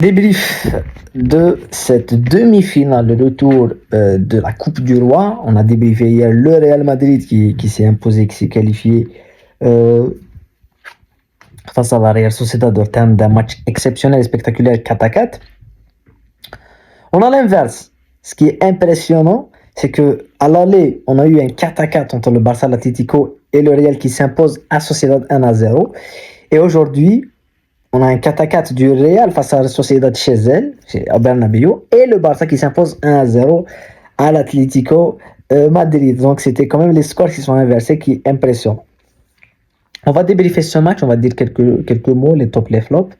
Débrief de cette demi-finale, le retour de la Coupe du Roi. On a débriefé hier le Real Madrid qui s'est imposé, qui s'est qualifié euh, face à la Real Sociedad au terme d'un match exceptionnel et spectaculaire 4-4. On a l'inverse. Ce qui est impressionnant, c'est que à l'aller, on a eu un 4-4 entre le Barça, l'Atlético et le Real qui s'impose à Sociedad 1-0. Et aujourd'hui, on a un 4-4 du Real face à la Sociedad chez elle, chez Bernabéu, et le Barça qui s'impose 1-0 à l'Atlético Madrid. Donc c'était quand même les scores qui sont inversés qui impressionnent. On va débriefer ce match, on va dire quelques mots, les tops, les flops.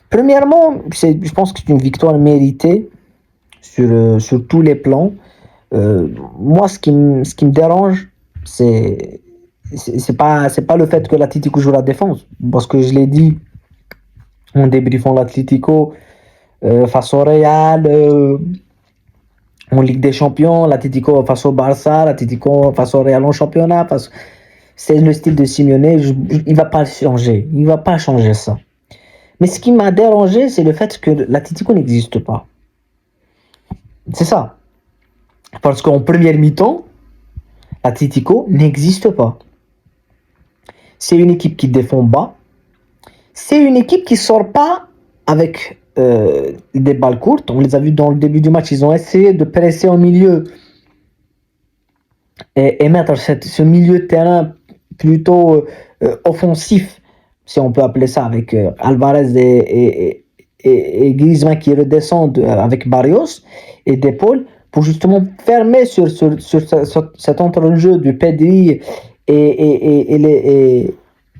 Premièrement, je pense que c'est une victoire méritée sur tous les plans. Moi, ce qui me dérange, c'est pas le fait que l'Atlético joue la défense, parce que je l'ai dit en débriefant l'Atlético face au Real, en Ligue des Champions, l'Atlético face au Barça, l'Atlético face au Real en championnat. C'est le style de Simeone, il va pas changer, il va pas changer ça. Mais ce qui m'a dérangé, c'est le fait que l'Atlético n'existe pas. C'est ça. Parce qu'en première mi-temps, l'Atlético n'existe pas. C'est une équipe qui défend bas. C'est une équipe qui sort pas avec des balles courtes. On les a vus dans le début du match. Ils ont essayé de presser au milieu et mettre ce milieu de terrain plutôt offensif, si on peut appeler ça, avec Alvarez et Griezmann qui redescendent avec Barrios et Depol pour justement fermer sur cet entre-jeu du Pedri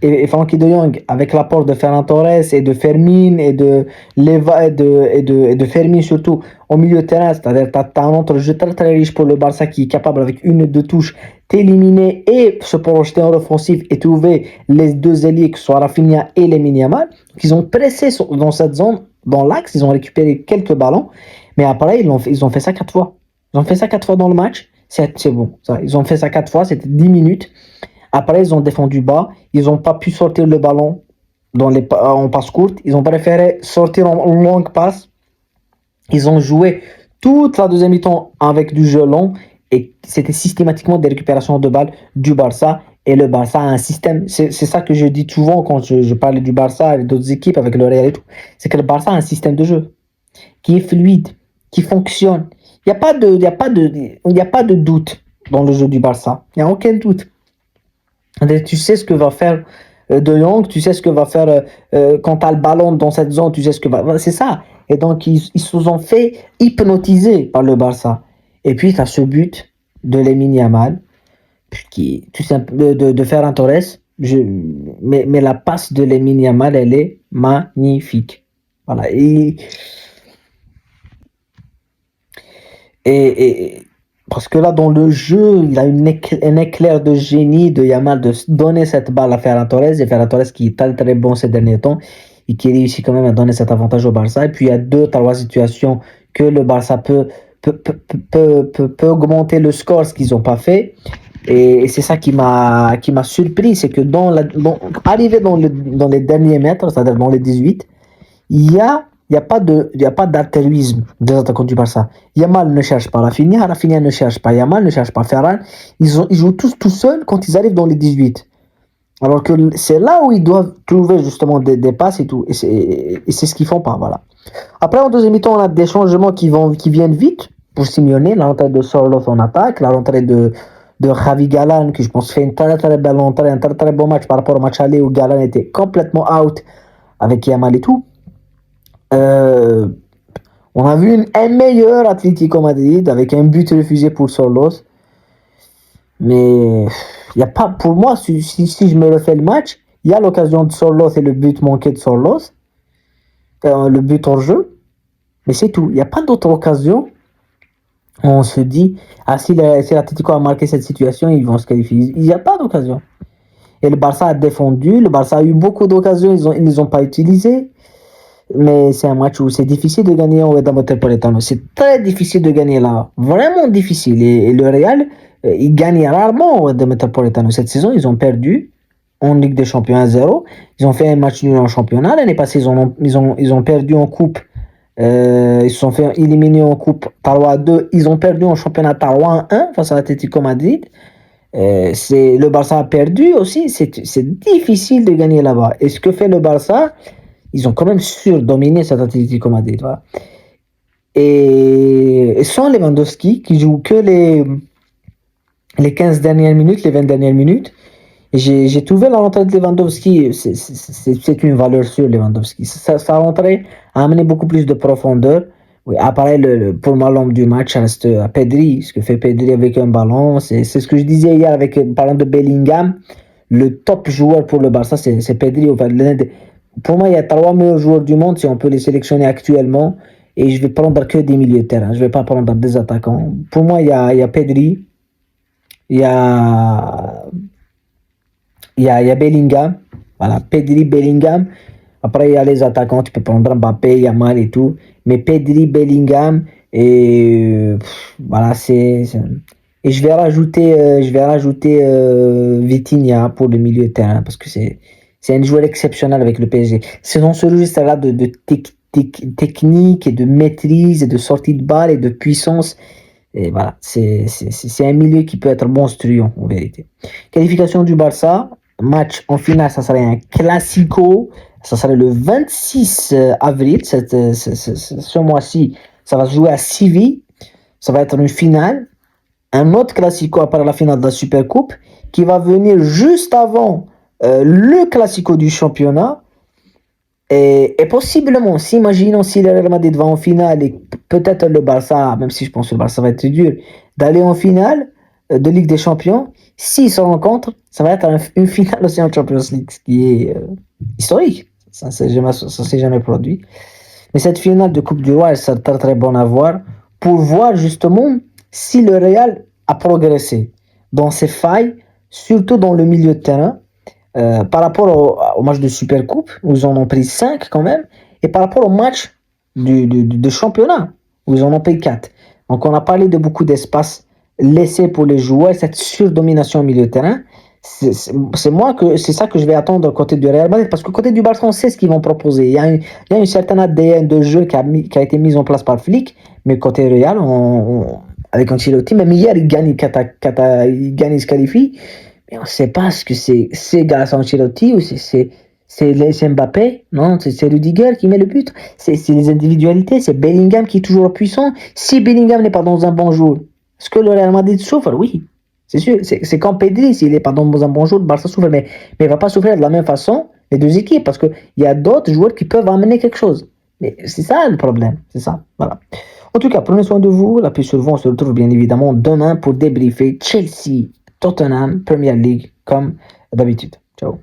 et Frankie de Jong avec l'apport de Ferran Torres et de Fermin et de Leva et de Fermin surtout au milieu de terrain. C'est-à-dire tu as un entre-jeu très très riche pour le Barça qui est capable avec une ou deux touches t'éliminer et se projeter en offensif et trouver les deux ailiers que soit Rafinha et Lamine Yamal. Ils ont pressé dans cette zone, dans l'axe, ils ont récupéré quelques ballons, mais après ils ont fait ça 4 fois. Ils ont fait ça 4 fois dans le match, c'est bon. Ça. Ils ont fait ça 4 fois, c'était 10 minutes. Après, ils ont défendu bas. Ils n'ont pas pu sortir le ballon en passe courte. Ils ont préféré sortir en longue passe. Ils ont joué toute la deuxième mi-temps avec du jeu long. Et c'était systématiquement des récupérations de balles du Barça. Et le Barça a un système. C'est ça que je dis souvent quand je parle du Barça et d'autres équipes avec le Real et tout. C'est que le Barça a un système de jeu qui est fluide, qui fonctionne. Il n'y a pas de doute dans le jeu du Barça. Il n'y a aucun doute. Tu sais ce que va faire De Jong, tu sais ce que va faire quand tu as le ballon dans cette zone, tu sais ce que va. C'est ça. Et donc, ils se sont fait hypnotiser par le Barça. Et puis, tu as ce but de Lamine Yamal, de Ferran Torres. Mais la passe de Lamine Yamal, elle est magnifique. Voilà. Et parce que là, dans le jeu, il a un éclair de génie de Yamal de donner cette balle à Ferran Torres. Et Ferran Torres qui est très très bon ces derniers temps et qui réussit quand même à donner cet avantage au Barça. Et puis il y a 2-3 situations que le Barça peut augmenter le score, ce qu'ils n'ont pas fait. Et c'est ça qui m'a surpris, c'est que arrivé dans les derniers mètres, c'est-à-dire dans les 18, il n'y a pas d'altruisme des attaquants du Barça. Yamal ne cherche pas Rafinha, Rafinha ne cherche pas Yamal, ne cherche pas Ferran. Ils jouent tous tout seuls quand ils arrivent dans les 18. Alors que c'est là où ils doivent trouver justement des passes et tout. Et c'est ce qu'ils font pas, voilà. Après, en deuxième mi-temps, on a des changements qui viennent vite pour Simeone. La rentrée de Sorloth en attaque, la rentrée de Javi Galan, qui je pense fait une très très belle entrée, un très très bon match par rapport au match aller où Galan était complètement out avec Yamal et tout. On a vu un meilleur Atlético Madrid avec un but refusé pour Sorloth. Mais il y a pas, pour moi, si je me refais le match, il y a l'occasion de Sorloth et le but manqué de Sorloth, le but hors jeu, mais c'est tout. Il n'y a pas d'autre occasion. On se dit, si l'Atlético a marqué cette situation, ils vont se qualifier. Il n'y a pas d'occasion. Et le Barça a défendu, le Barça a eu beaucoup d'occasions, ils ne les ont pas utilisées. Mais c'est un match où c'est difficile de gagner au Wanda Metropolitano. C'est très difficile de gagner là. Vraiment difficile. Et le Real, il gagne rarement au Wanda Metropolitano. Cette saison, ils ont perdu en Ligue des Champions 1-0. Ils ont fait un match nul en championnat. L'année passée, ils ont perdu en coupe Ils se sont fait éliminer en Coupe Taroua 2. Ils ont perdu en championnat Taroua 1 face à l'Atlético Madrid. Le Barça a perdu aussi. C'est difficile de gagner là-bas. Et ce que fait le Barça, ils ont quand même surdominé cet Atlético Madrid. Voilà. Et sans Lewandowski, qui joue que les 15 dernières minutes, les 20 dernières minutes, j'ai trouvé la rentrée de Lewandowski, c'est une valeur sûre, Lewandowski. Sa rentrée a amené beaucoup plus de profondeur. Oui, après, pour moi, l'homme du match reste à Pedri. Ce que fait Pedri avec un ballon, c'est ce que je disais hier parlant de Bellingham. Le top joueur pour le Barça, c'est Pedri. Pour moi, il y a 3 meilleurs joueurs du monde si on peut les sélectionner actuellement. Et je vais prendre que des milieux de terrain. Je vais pas prendre des attaquants. Pour moi, il y a Pedri. Il y a Bellingham. Voilà, Pedri, Bellingham. Après, il y a les attaquants. Tu peux prendre Mbappé, Yamal et tout. Mais Pedri, Bellingham. Et voilà, et je vais rajouter, Vitinha pour le milieu de terrain. Parce que c'est un joueur exceptionnel avec le PSG. C'est dans ce registre-là de technique et de maîtrise et de sortie de balle et de puissance. Et voilà, c'est un milieu qui peut être monstrueux en vérité. Qualification du Barça, match en finale, ça serait un classico, ça serait le 26 avril, ce mois-ci, ça va se jouer à Séville, ça va être une finale, un autre classico après la finale de la Supercoupe, qui va venir juste avant le classico du championnat. Et possiblement, imaginons si le Real Madrid va en finale et peut-être le Barça, même si je pense que le Barça va être dur, d'aller en finale de Ligue des Champions, s'ils se rencontrent, ça va être une finale aussi en Champions League, ce qui est historique. Ça ne s'est jamais produit. Mais cette finale de Coupe du Roi, elle serait très très bonne à voir pour voir justement si le Real a progressé dans ses failles, surtout dans le milieu de terrain. Par rapport au match de Supercoupe, où ils en ont pris 5 quand même, et par rapport au match de championnat, où ils en ont pris 4. Donc on a parlé de beaucoup d'espace laissé pour les joueurs, cette surdomination au milieu de terrain. C'est ça que je vais attendre côté du Real Madrid, parce que côté du Barça, on sait ce qu'ils vont proposer. Il y a une certaine ADN de jeu qui a été mise en place par Flick, mais côté Real, avec Ancelotti, même hier, il gagne, il se qualifie. Mais on ne sait pas ce que c'est grâce à Ancelotti ou c'est Mbappé, non, c'est Rudiger qui met le but. C'est les individualités, c'est Bellingham qui est toujours puissant. Si Bellingham n'est pas dans un bon jour, est-ce que le Real Madrid souffre? Oui, c'est sûr. C'est comme Pedri, s'il n'est pas dans un bon jour, le Barça souffre. Mais il ne va pas souffrir de la même façon les deux équipes parce qu'il y a d'autres joueurs qui peuvent amener quelque chose. Mais c'est ça le problème, c'est ça. Voilà. En tout cas, prenez soin de vous. La paix sur vous, on se retrouve bien évidemment demain pour débriefer Chelsea, Tottenham, Premier League, comme d'habitude. Ciao.